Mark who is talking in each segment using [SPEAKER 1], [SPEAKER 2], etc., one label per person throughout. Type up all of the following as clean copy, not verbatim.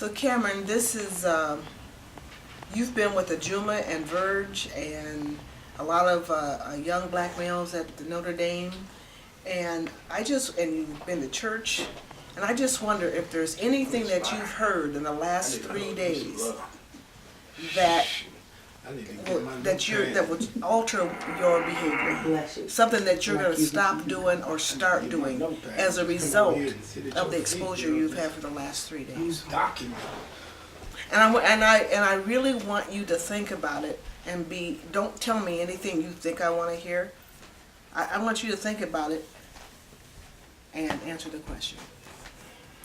[SPEAKER 1] So Cameronn, this is you've been with Ajuma and Verge and a lot of young black males at the Notre Dame, and you've been to church, and I just wonder if there's anything that you've heard in the last 3 days that would alter your behavior, something that you're going to stop doing or start doing as a result of the exposure you've had for the last 3 days. And I really want you to think about it and don't tell me anything you think I want to hear. I want you to think about it and answer the question.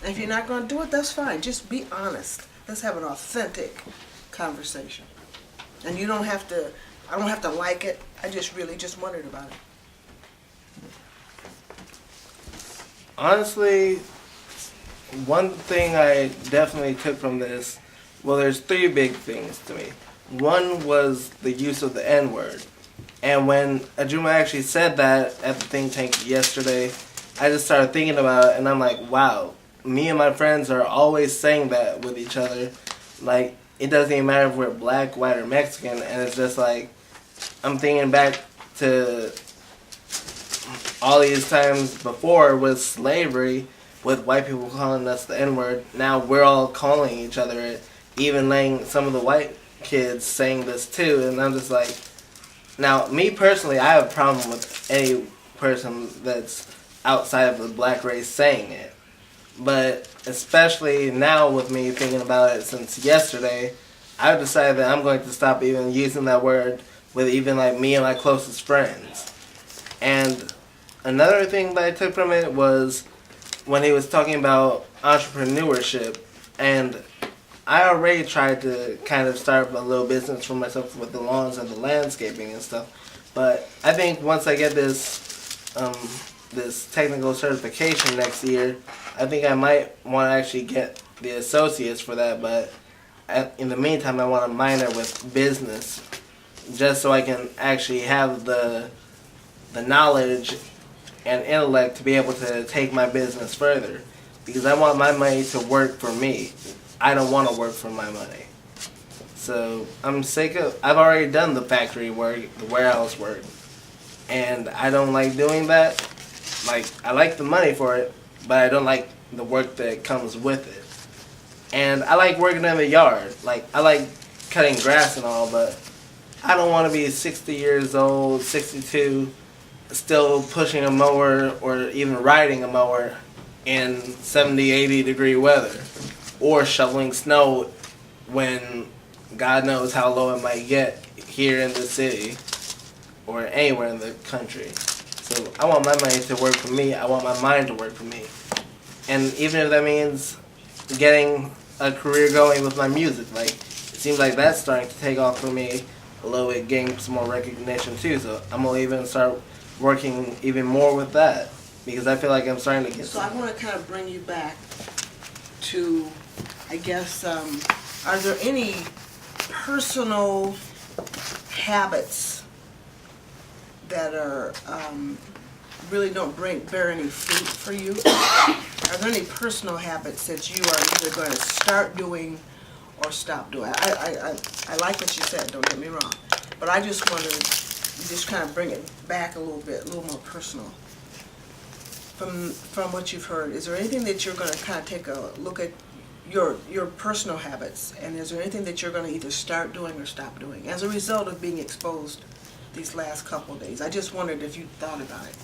[SPEAKER 1] And if you're not going to do it, that's fine. Just be honest. Let's have an authentic conversation. And you don't have to, I don't have to like it. I just really just wondered about it.
[SPEAKER 2] Honestly, one thing I definitely took from this, well, there's three big things to me. One was the use of the N-word. And when Ajuma actually said that at the think tank yesterday, I just started thinking about it, and I'm like, wow, me and my friends are always saying that with each other. Like, it doesn't even matter if we're black, white, or Mexican, and it's just like, I'm thinking back to all these times before with slavery, with white people calling us the N-word. Now we're all calling each other it, even letting some of the white kids saying this too, and I'm just like, now, me personally, I have a problem with any person that's outside of the black race saying it. But especially now with me thinking about it since yesterday, I've decided that I'm going to stop even using that word with even like me and my closest friends. And another thing that I took from it was when he was talking about entrepreneurship, and I already tried to kind of start a little business for myself with the lawns and the landscaping and stuff. But I think once I get this this technical certification next year, I think I might want to actually get the associates for that. But in the meantime, I want to minor with business, just so I can actually have the knowledge and intellect to be able to take my business further. Because I want my money to work for me. I don't want to work for my money. So I'm sick of, I've already done the factory work, the warehouse work, and I don't like doing that. Like, I like the money for it, but I don't like the work that comes with it. And I like working in the yard. Like, I like cutting grass and all, but I don't want to be 60 years old, 62, still pushing a mower or even riding a mower in 70, 80 degree weather. Or shoveling snow when God knows how low it might get here in the city or anywhere in the country. So I want my money to work for me. I want my mind to work for me. And even if that means getting a career going with my music, like, it seems like that's starting to take off for me a little bit, getting some more recognition too. So I'm going to even start working even more with that, because I feel like I'm starting to get
[SPEAKER 1] So I want to kind of bring you back to, I guess, are there any personal habits that are really don't bear any fruit for you? Are there any personal habits that you are either going to start doing or stop doing? I like what you said, don't get me wrong, but I just wanted to just kind of bring it back a little bit, a little more personal. From what you've heard, is there anything that you're going to kind of take a look at your personal habits, and is there anything that you're going to either start doing or stop doing as a result of being exposed these last couple of days? I just wondered if you thought about it.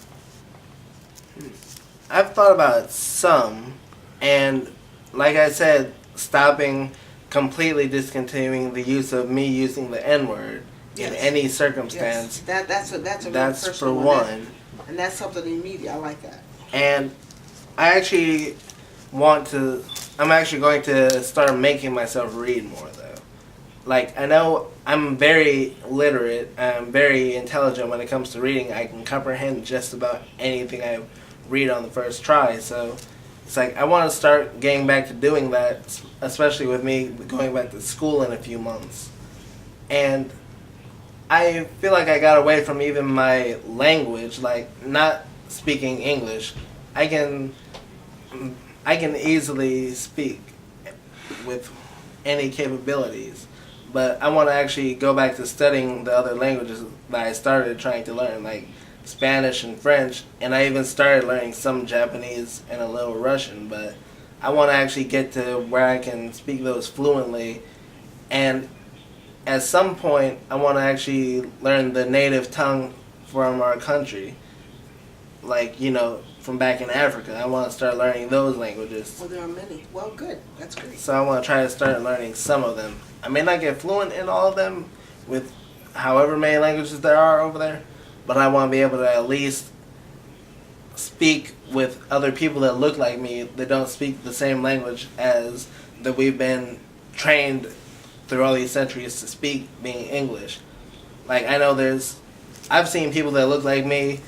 [SPEAKER 2] I've thought about it some, and like I said, stopping, completely discontinuing the use of me using the N-word in any circumstance.
[SPEAKER 1] Yes. That's a real
[SPEAKER 2] that's
[SPEAKER 1] personal
[SPEAKER 2] for one.
[SPEAKER 1] And that's something immediate. I like that.
[SPEAKER 2] And I actually I'm actually going to start making myself read more, though. Like, I know I'm very literate, I'm very intelligent when it comes to reading. I can comprehend just about anything I read on the first try, so it's like I want to start getting back to doing that, especially with me going back to school in a few months. And I feel like I got away from even my language, like not speaking English. I can easily speak with any capabilities. But I want to actually go back to studying the other languages that I started trying to learn, like Spanish and French, and I even started learning some Japanese and a little Russian, but I want to actually get to where I can speak those fluently, and at some point I want to actually learn the native tongue from our country, like, from back in Africa. I want to start learning those languages.
[SPEAKER 1] Well, there are many. Well, good. That's great.
[SPEAKER 2] So I want to try to start learning some of them. I may not get fluent in all of them with however many languages there are over there, but I want to be able to at least speak with other people that look like me that don't speak the same language as that we've been trained through all these centuries to speak, being English. Like, I know I've seen people that look like me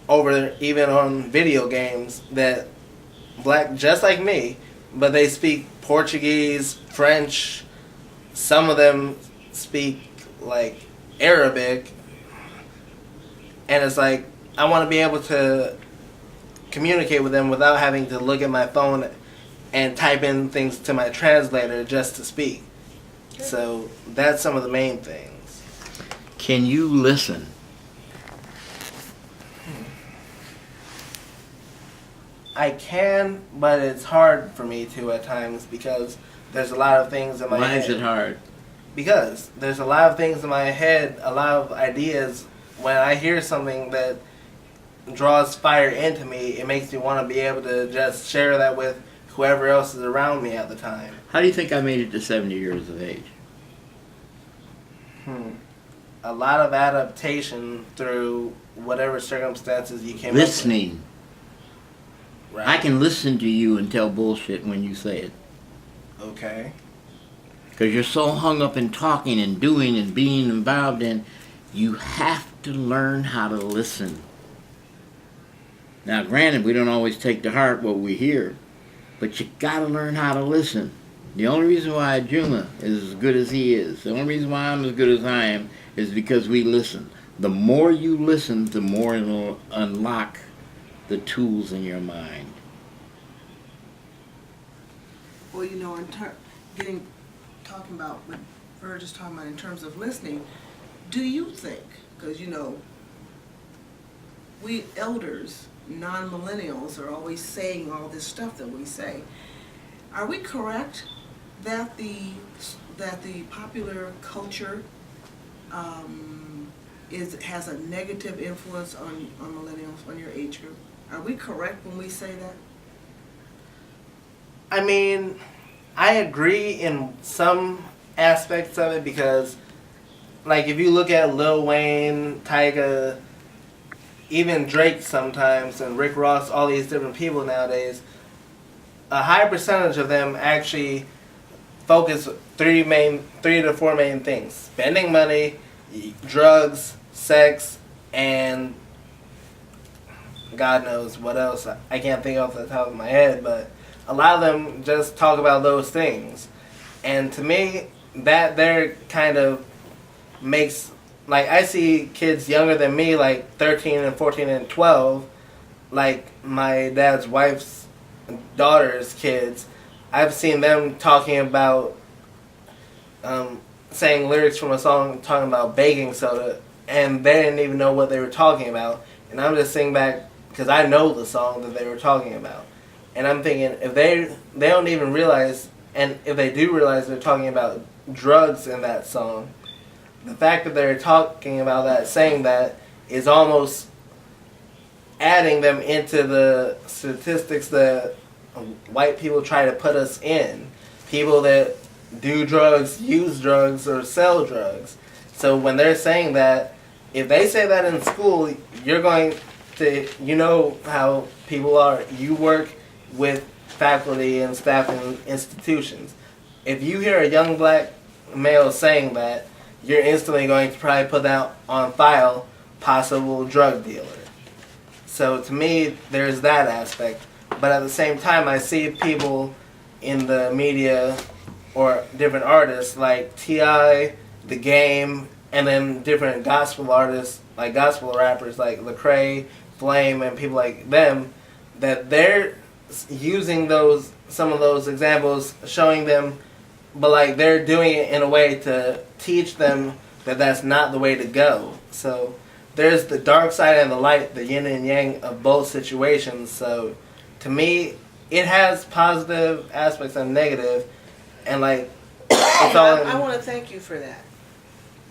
[SPEAKER 2] over even on video games that black just like me, but they speak Portuguese, French, some of them speak like Arabic, and it's like I want to be able to communicate with them without having to look at my phone and type in things to my translator just to speak. So that's some of the main things.
[SPEAKER 3] Can you listen?
[SPEAKER 2] I can, but it's hard for me to at times because there's a lot of things in my head.
[SPEAKER 3] Why is it hard?
[SPEAKER 2] Because there's a lot of things in my head, a lot of ideas. When I hear something that draws fire into me, it makes me want to be able to just share that with whoever else is around me at the time.
[SPEAKER 3] How do you think I made it to 70 years of age?
[SPEAKER 2] A lot of adaptation through whatever circumstances you came
[SPEAKER 3] Listening.
[SPEAKER 2] up with. Right.
[SPEAKER 3] I can listen to you and tell bullshit when you say it.
[SPEAKER 2] Okay.
[SPEAKER 3] Because you're so hung up in talking and doing and being involved in, you have to learn how to listen. Now, granted, we don't always take to heart what we hear, but you gotta learn how to listen. The only reason why Ajuma is as good as he is, the only reason why I'm as good as I am, is because we listen. The more you listen, the more it'll unlock the tools in your mind.
[SPEAKER 1] Well, talking about what Virg is talking about in terms of listening, do you think, because we elders, non-millennials, are always saying all this stuff that we say, are we correct that the popular culture has a negative influence on millennials, on your age group? Are we correct when we say that?
[SPEAKER 2] I mean, I agree in some aspects of it because, like, if you look at Lil Wayne, Tyga, even Drake sometimes, and Rick Ross, all these different people nowadays, a high percentage of them actually focus three to four main things: spending money, drugs, sex, and God knows what else. I can't think off the top of my head, but a lot of them just talk about those things. And to me, that there kind of makes, like, I see kids younger than me, like 13 and 14 and 12, like my dad's wife's daughter's kids. I've seen them talking about, saying lyrics from a song talking about baking soda, and they didn't even know what they were talking about. And I'm just sitting back, because I know the song that they were talking about. And I'm thinking, if they don't even realize, and if they do realize they're talking about drugs in that song, the fact that they're talking about that, saying that, is almost adding them into the statistics that white people try to put us in. People that do drugs, use drugs, or sell drugs. So when they're saying that, if they say that in school, you're going to, you know how people are. You work with faculty and staff in institutions. If you hear a young black male saying that, you're instantly going to probably put that on file, possible drug dealer. So to me, there's that aspect. But at the same time, I see people in the media or different artists like T.I., The Game, and then different gospel artists, like gospel rappers like Lecrae, Flame, and people like them, that they're using those some of those examples, showing them, but like they're doing it in a way to teach them that that's not the way to go. So there's the dark side and the light, the yin and yang of both situations. So to me, it has positive aspects and negative, and like it's all.
[SPEAKER 1] I want to thank you for that.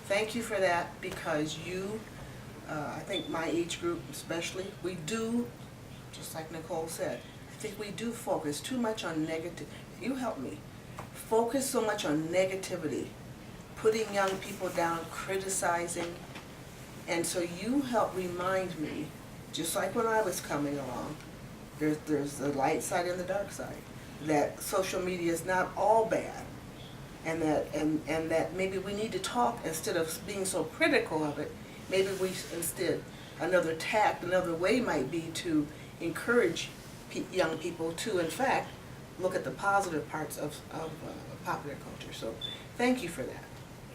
[SPEAKER 1] Thank you for that, because you, I think my age group especially, we do, just like Nicole said, I think we do focus too much on negative. You help me. Focus so much on negativity, putting young people down, criticizing. And so you help remind me, just like when I was coming along, there's the light side and the dark side, that social media is not all bad, and that maybe we need to talk instead of being so critical of it. Maybe we instead, another tact, another way might be to encourage young people to, in fact, look at the positive parts of popular culture. So thank you for that.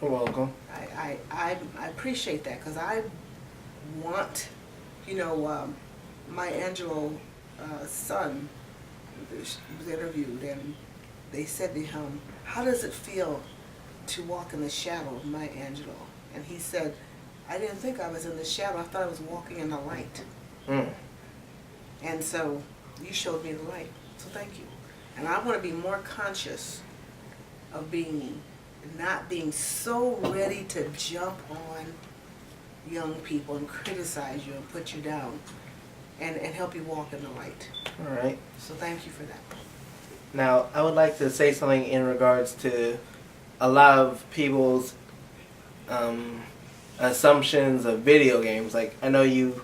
[SPEAKER 2] You're welcome.
[SPEAKER 1] I appreciate that, because I want, Maya Angelou's son was interviewed, and they said to him, how does it feel to walk in the shadow of Maya Angelou? And he said, I didn't think I was in the shadow, I thought I was walking in the light. And so you showed me the light, so thank you. And I want to be more conscious of not being so ready to jump on young people and criticize you and put you down, and help you walk in the light.
[SPEAKER 2] All right.
[SPEAKER 1] So thank you for that.
[SPEAKER 2] Now, I would like to say something in regards to a lot of people's assumptions of video games. Like, I know you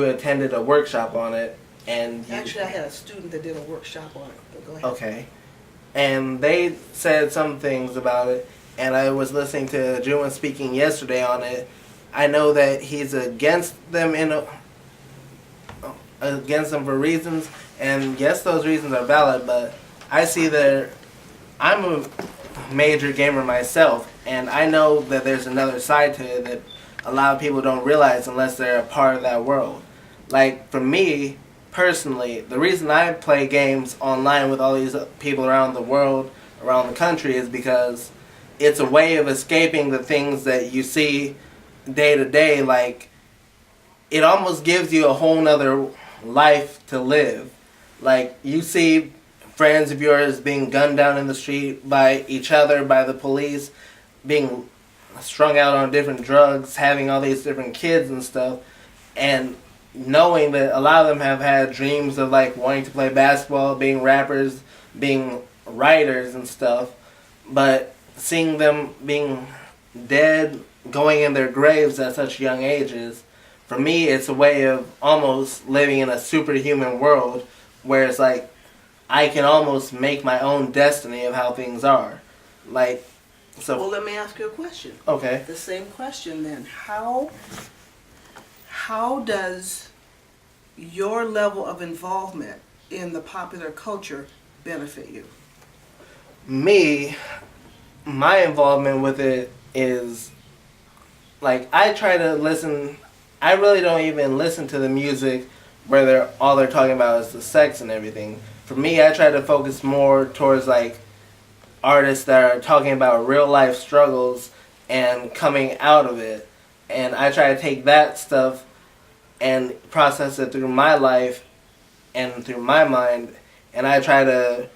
[SPEAKER 2] attended a workshop on it, and
[SPEAKER 1] Actually, I had a student that did a workshop on it, but go ahead.
[SPEAKER 2] Okay. And they said some things about it, and I was listening to Ajuma speaking yesterday on it. I know that he's against them against them for reasons, and yes, those reasons are valid, but I see that I'm a major gamer myself, and I know that there's another side to it that a lot of people don't realize unless they're a part of that world. Like, for me, personally, the reason I play games online with all these people around the world, around the country, is because it's a way of escaping the things that you see day to day. Like, it almost gives you a whole nother life to live. Like, you see friends of yours being gunned down in the street by each other, by the police, being strung out on different drugs, having all these different kids and stuff, and knowing that a lot of them have had dreams of like wanting to play basketball, being rappers, being writers and stuff, but seeing them being dead, going in their graves at such young ages, for me it's a way of almost living in a superhuman world where it's like I can almost make my own destiny of how things are. Like, so.
[SPEAKER 1] Well, let me ask you a question.
[SPEAKER 2] Okay.
[SPEAKER 1] The same question then. How does your level of involvement in the popular culture benefit you?
[SPEAKER 2] Me, my involvement with it is, like, I try to listen. I really don't even listen to the music where all they're talking about is the sex and everything. For me, I try to focus more towards like artists that are talking about real life struggles and coming out of it. And I try to take that stuff and process it through my life and through my mind. And I try to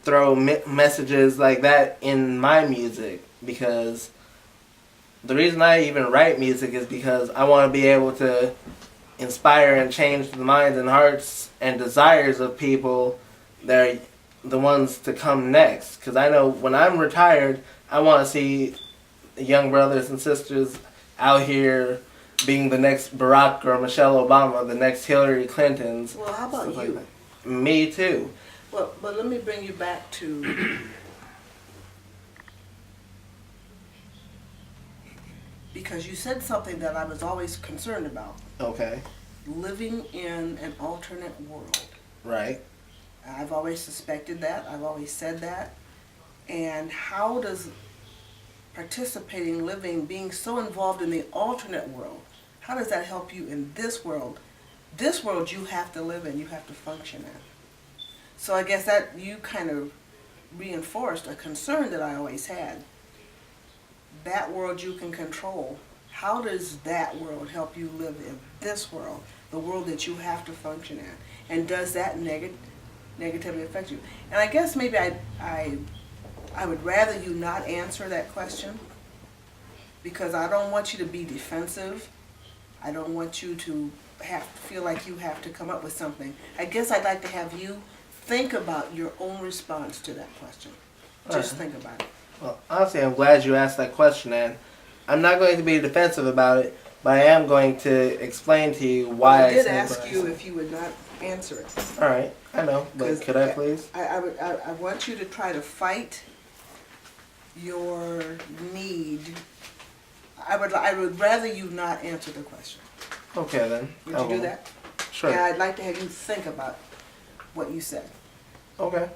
[SPEAKER 2] throw messages like that in my music, because the reason I even write music is because I want to be able to inspire and change the minds and hearts and desires of people that are the ones to come next. Because I know when I'm retired, I want to see young brothers and sisters out here being the next Barack or Michelle Obama, the next Hillary Clintons.
[SPEAKER 1] Well, how about you?
[SPEAKER 2] Like me too.
[SPEAKER 1] Well, but let me bring you back to because you said something that I was always concerned about.
[SPEAKER 2] Okay.
[SPEAKER 1] Living in an alternate world.
[SPEAKER 2] Right.
[SPEAKER 1] I've always suspected that. I've always said that. And how does participating, living, being so involved in the alternate world, how does that help you in this world? This world you have to live in, you have to function in. So I guess that you kind of reinforced a concern that I always had. That world you can control. How does that world help you live in this world, the world that you have to function in? And does that negatively affect you? And I guess maybe I would rather you not answer that question, because I don't want you to be defensive. I don't want you to feel like you have to come up with something. I guess I'd like to have you think about your own response to that question. Just think about it.
[SPEAKER 2] Well, honestly, I'm glad you asked that question, and I'm not going to be defensive about it, but I am going to explain to you why
[SPEAKER 1] I
[SPEAKER 2] I
[SPEAKER 1] did
[SPEAKER 2] said
[SPEAKER 1] ask
[SPEAKER 2] what I
[SPEAKER 1] you
[SPEAKER 2] said.
[SPEAKER 1] if you would not answer it.
[SPEAKER 2] All right, I know, but could I please?
[SPEAKER 1] I want you to try to fight your need. I would rather you not answer the question.
[SPEAKER 2] Okay, then.
[SPEAKER 1] Would you do that?
[SPEAKER 2] Sure.
[SPEAKER 1] And I'd like to have you think about what you said.
[SPEAKER 2] Okay.